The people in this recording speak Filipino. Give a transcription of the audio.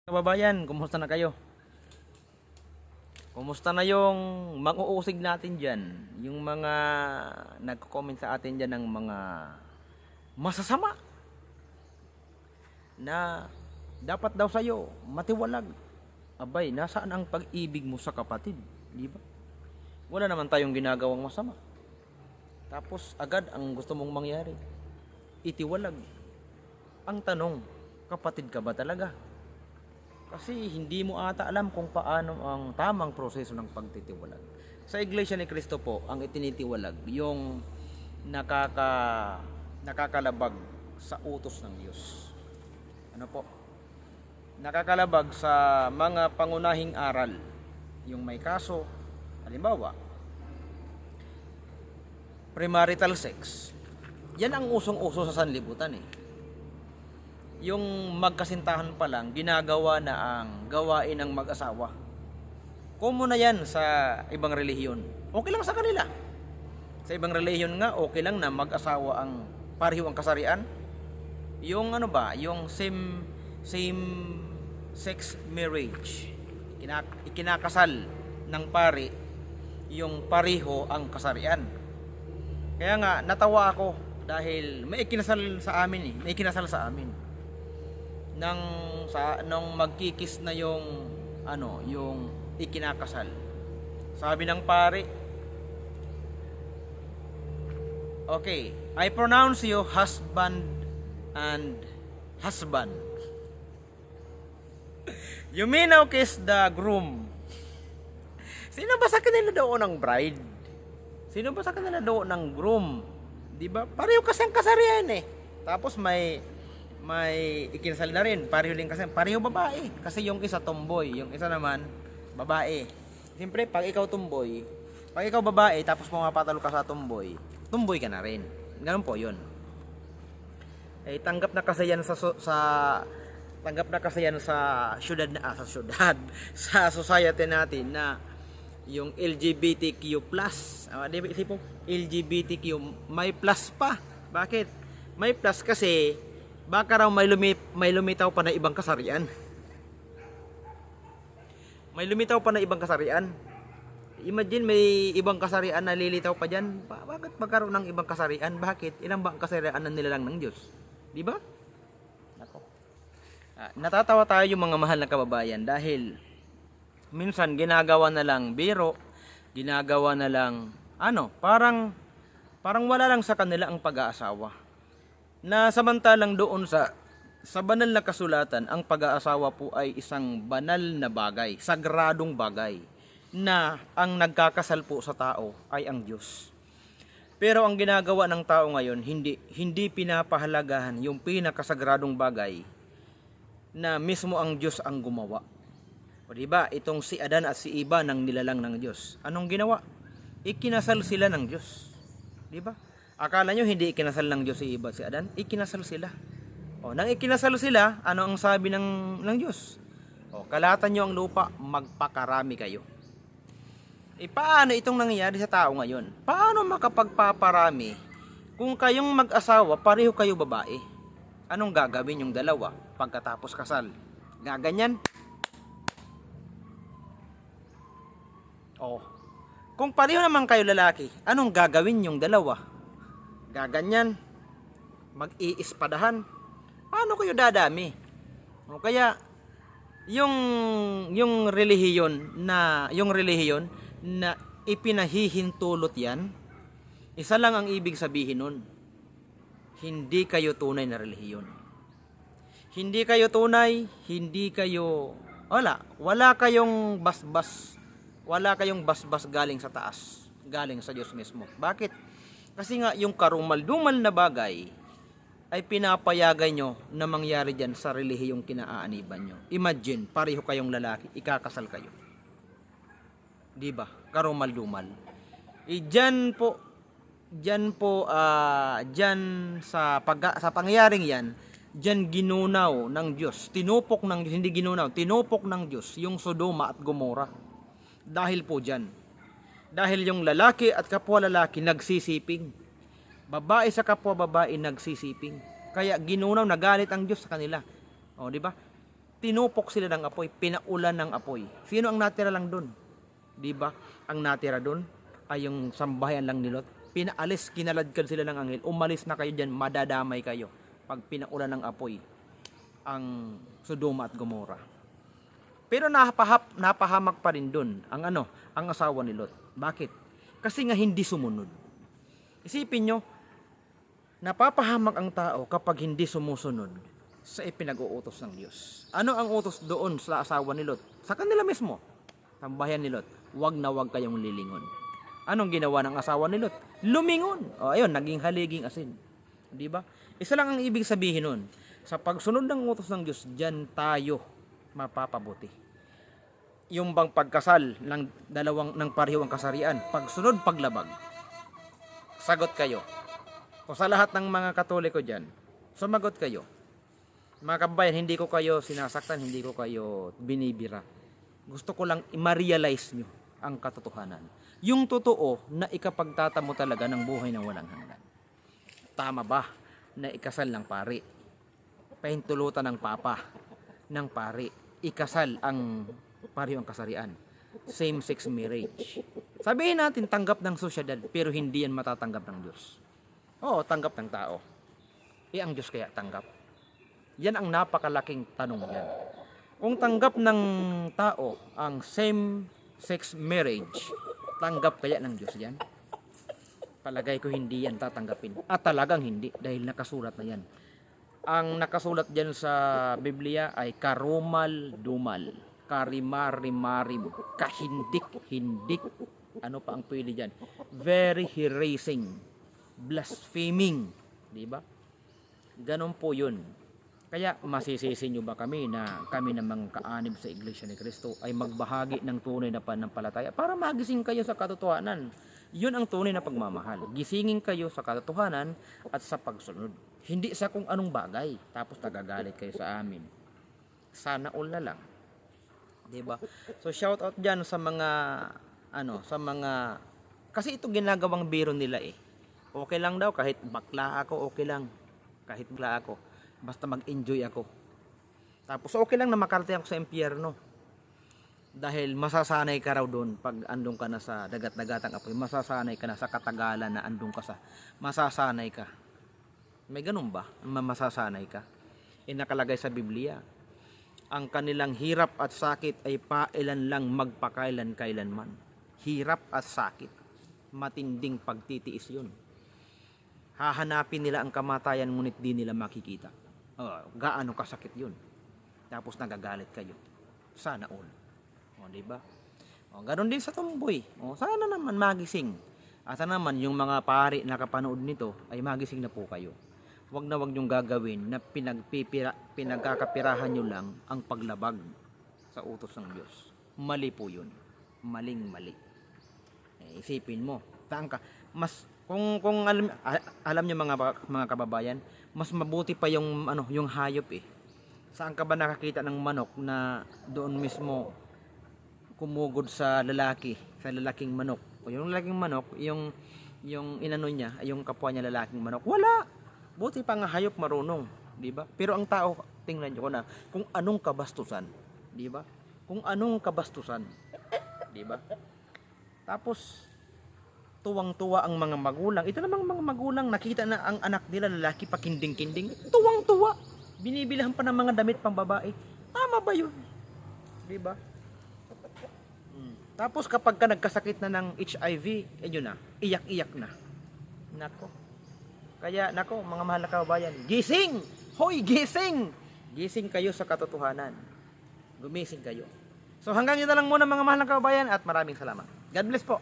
Kababayan, kumusta na kayo? Kumusta na yung mang-uusig natin dyan? Yung mga nagko-comment sa atin dyan ng mga masasama na dapat daw sa'yo matiwalag. Abay, nasaan ang pag-ibig mo sa kapatid? Di ba? Wala naman tayong ginagawang masama. Tapos agad ang gusto mong mangyari, itiwalag. Ang tanong, kapatid ka ba talaga? Kasi hindi mo ata alam kung paano ang tamang proseso ng pagtitiwalag. Sa Iglesia ni Cristo po, ang itinitiwalag, yung nakakalabag sa utos ng Diyos. Ano po? Nakakalabag sa mga pangunahing aral. Yung may kaso, halimbawa, premarital sex. Yan ang usong-uso sa sanlibutan eh. Yung magkasintahan pa lang, ginagawa na ang gawain ng mag-asawa. Common na yan sa ibang relihiyon. Okay lang sa kanila. Sa ibang relihiyon nga, okay lang na mag-asawa ang pareho ang kasarian. Yung ano ba, yung same sex marriage. Ikinakasal ng pari yung pareho ang kasarian. Kaya nga, natawa ako dahil may ikinasal sa amin eh. May ikinasal sa amin. Nung magkikis na yung ikinakasal. Sabi ng pare, okay, I pronounce you husband and husband. You may now kiss the groom. Sino ba sa kanila doon ang bride? Sino ba sa kanila doon ang groom? Di ba? Pareho kasi ang kasarian eh. Tapos may ikinasal na rin, pareho din kasi, pareho babae. Kasi yung isa tomboy, yung isa naman babae. Siyempre, pag ikaw tomboy, pag ikaw babae, tapos pumapatalo ka sa tomboy, tomboy ka na rin. Ganun po yun. Eh, tanggap na kasi yan sa syudad sa society natin na yung LGBTQ+. Di ba isipin po, LGBTQ, may plus pa. Bakit? May plus kasi baka raw may lumitaw pa na ibang kasarian. May lumitaw pa na ibang kasarian. Imagine may ibang kasarian na lilitaw pa dyan. Bakit magkaroon ng ibang kasarian? Bakit? Ilan ba ang kasarian na nilalang ng Diyos? Di ba? Natatawa tayo yung mga mahal na kababayan dahil minsan ginagawa na lang biro, ginagawa na lang parang wala lang sa kanila ang pag-aasawa. Na samantalang doon sa banal na kasulatan, ang pag-aasawa po ay isang banal na bagay, sagradong bagay, na ang nagkakasal po sa tao ay ang Diyos. Pero ang ginagawa ng tao ngayon, hindi pinapahalagahan yung pinakasagradong bagay na mismo ang Diyos ang gumawa. O diba, itong si Adan at si Eva nang nilalang ng Diyos. Anong ginawa? Ikinasal sila ng Diyos. Diba? Akala nyo hindi ikinasal ng Diyos si Eva at si Adan? Ikinasal sila. O, nang ikinasal sila, ano ang sabi ng Diyos? O, kalatan nyo ang lupa, magpakarami kayo. E paano itong nangyayari sa tao ngayon? Paano makapagpaparami kung kayong mag-asawa, pareho kayo babae? Anong gagawin yung dalawa pagkatapos kasal? Gaganyan? O, kung pareho naman kayo lalaki, anong gagawin yung dalawa? Gaganyan, mag-iispadahan. Paano kayo dadami? O kaya yung relihiyon na ipinahihintulot yan, isa lang ang ibig sabihin nun. Hindi kayo tunay na relihiyon. Hindi kayo tunay, wala kayong basbas. Wala kayong basbas galing sa taas, galing sa Diyos mismo. Bakit? Kasi nga yung karumal-dumal na bagay ay pinapayagan nyo na mangyari dyan sa relihiyong kinaaaniban nyo. Imagine, pareho kayong lalaki, ikakasal kayo. Diba? Karumal-dumal. Dyan sa pangyayaring yan, dyan ginunaw ng Diyos, tinupok ng Diyos, hindi ginunaw, tinupok ng Diyos yung Sodoma at Gomora. Dahil po dyan. Dahil yung lalaki at kapwa lalaki nagsisiping. Babae sa kapwa babae nagsisiping. Kaya ginunaw, nagalit ang Diyos sa kanila. O, di ba? tinupok sila ng apoy, pinaulan ng apoy. Sino ang natira lang doon? 'Di ba? Ang natira doon ay yung sambahayan lang ni Lot. Pinaalis, kinaladkad sila ng anghel. Umalis na kayo diyan, madadamay kayo pag pinaulan ng apoy ang Sodoma at Gomora. Pero napahamak pa rin doon ang asawa ni Lot. Bakit? Kasi nga hindi sumunod. Isipin nyo, napapahamak ang tao kapag hindi sumusunod sa ipinag-uutos ng Diyos. Ano ang utos doon sa asawa ni Lot? Sa kanila mismo, sambahayan ni Lot, wag na wag kayong lilingon. Anong ginawa ng asawa ni Lot? Lumingon. O ayun, naging haliging asin. Di ba? Isa lang ang ibig sabihin nun. Sa pagsunod ng utos ng Diyos, diyan tayo mapapabuti. Yung bang pagkasal ng pareho ang kasarian, pagsunod, paglabag. Sagot kayo. O sa lahat ng mga Katoliko diyan, sumagot kayo. Mga kabayan, hindi ko kayo sinasaktan, hindi ko kayo binibira. Gusto ko lang i-realize nyo ang katotohanan. Yung totoo na ikapagtatamo talaga ng buhay ng walang hanggan. Tama ba na ikasal ng pari? Pahintulutan ng papa ng pari. Ikasal ang pareho ang kasarian. Same-sex marriage. Sabihin natin tanggap ng sosyedad pero hindi yan matatanggap ng Diyos. Oo, tanggap ng tao. Ang Diyos kaya tanggap? Yan ang napakalaking tanong yan. Kung tanggap ng tao ang same-sex marriage, tanggap kaya ng Diyos yan? Palagay ko hindi yan tatanggapin. At talagang hindi dahil nakasulat na yan. Ang nakasulat dyan sa Biblia ay karumal-dumal, karimar-rimarim, kahindik-hindik. Ano pa ang pwede dyan? Very harassing, blaspheming. Diba? Ganon po yun. Kaya masisisi nyo ba kami na kami namang kaanib sa Iglesia ni Cristo ay magbahagi ng tunay na pananampalataya para magising kayo sa katotohanan. Yun ang tunay na pagmamahal. Gisingin kayo sa katotohanan at sa pagsunod. Hindi sa kung anong bagay. Tapos nagagalit kayo sa amin. Sana all na lang. Diba? So shout out dyan sa mga kasi ito ginagawang biro nila eh. Okay lang daw kahit bakla ako, okay lang. Kahit bakla ako. Basta mag-enjoy ako. Tapos okay lang na makarating ako sa impyerno. Dahil masasanay ka raw doon pag andun ka na sa dagat-dagatang apoy. Masasanay ka na sa katagalan na andun ka sa. Masasanay ka. May ganun ba? Masasanay ka? Nakalagay sa Biblia. Ang kanilang hirap at sakit ay pailan lang magpakailan-kailanman. Hirap at sakit. Matinding pagtitiis yun. Hahanapin nila ang kamatayan ngunit di nila makikita. Gaano kasakit yun. Tapos nagagalit kayo. Sana all. Diba? Ganon din sa tumboy. Sana naman magising. At sana naman yung mga pari na kapanood nito ay magising na po kayo. Huwag na huwag niyong gagawin na pinagkakapirahan nyo lang ang paglabag sa utos ng Diyos. Mali po yun. Maling-mali. Isipin mo. Mas kung alam niyo mga kababayan, mas mabuti pa yung yung hayop eh. Saan ka ba nakakita ng manok na doon mismo kumugod sa lalaking manok? O yung lalaking manok, yung inano niya, yung kapwa niya lalaking manok. Wala. Buti pa nga hayop marunong, 'di ba? Pero ang tao, tingnan niyo na kung anong kabastusan, 'di ba? Kung anong kabastusan, 'di ba? Tapos tuwang-tuwa ang mga magulang. Ito namang mga magulang, nakita na ang anak nila lalaki pa kinding-kinding. Tuwang-tuwa. Binibilhan pa ng mga damit pang babae. Tama ba yun? Diba? Tapos kapag ka nagkasakit na ng HIV, yun na, iyak-iyak na. Nako. Kaya, mga mahal na kababayan, gising! Hoy, gising! Gising kayo sa katotohanan. Gumising kayo. So hanggang yun na lang muna mga mahal na kababayan at maraming salamat. God bless po.